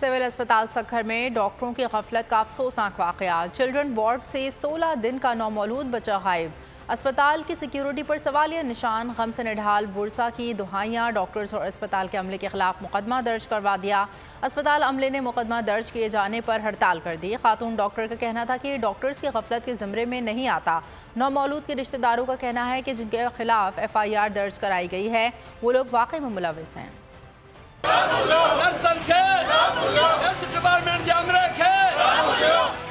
Civil अस्पताल सक्खर में डॉक्टरों की गफलत का अफसोसनाक वाकया। चिल्ड्रन वार्ड से 16 दिन का नौमौलूद बच्चा गायब। अस्पताल की सिक्योरिटी पर सवालिया निशान। गम से निढाल बुरसा की दुहाइयाँ। डॉक्टर्स और अस्पताल के अमले के खिलाफ मुकदमा दर्ज करवा दिया। अस्पताल अमले ने मुकदमा दर्ज किए जाने पर हड़ताल कर दी। खातून डॉक्टर का कहना था कि डॉक्टर्स की गफलत के ज़िम्रे में नहीं आता। नौमौलूद के रिश्तेदारों का कहना है कि जिनके खिलाफ FIR दर्ज कराई गई है वो लोग वाकई में मुलविस हैं।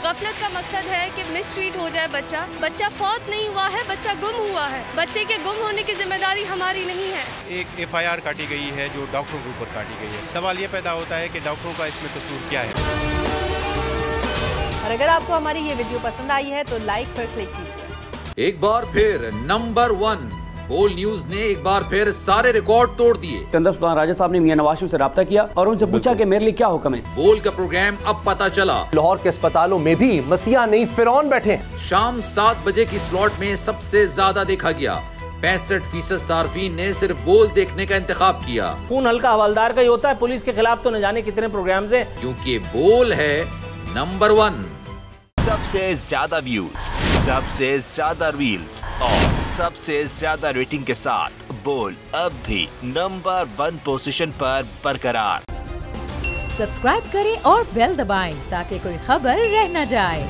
गफलत का मकसद है कि मिसट्रीट हो जाए बच्चा फौत नहीं हुआ है, बच्चा गुम हुआ है। बच्चे के गुम होने की जिम्मेदारी हमारी नहीं है। एक FIR काटी गई है जो डॉक्टरों के ऊपर काटी गई है। सवाल ये पैदा होता है कि डॉक्टरों का इसमें कसूर क्या है। और अगर आपको हमारी ये वीडियो पसंद आई है तो लाइक पर क्लिक कीजिए। एक बार फिर नंबर 1 बोल न्यूज ने एक बार फिर सारे रिकॉर्ड तोड़ दिए। सिकंदर सुल्तान राजा साहब ने मियां नवाज शरीफ से रब्ता किया और उनसे पूछा कि मेरे लिए क्या हुक्म है। बोल का प्रोग्राम अब पता चला। लाहौर के अस्पतालों में भी मसीहा नहीं फिरौन बैठे हैं। शाम 7 बजे की स्लॉट में सबसे ज्यादा देखा गया। 65% सार्फिन ने सिर्फ बोल देखने का इंतखाब किया। खून हल्का हवलदार का ही होता है, पुलिस के खिलाफ तो न जाने कितने प्रोग्राम्स हैं। क्योंकि बोल है नंबर 1। सबसे ज्यादा व्यूज, सबसे ज्यादा रील्स और सबसे ज्यादा रेटिंग के साथ बोल अब भी नंबर 1 पोजीशन पर बरकरार। सब्सक्राइब करें और बेल दबाएं ताकि कोई खबर रह न जाए।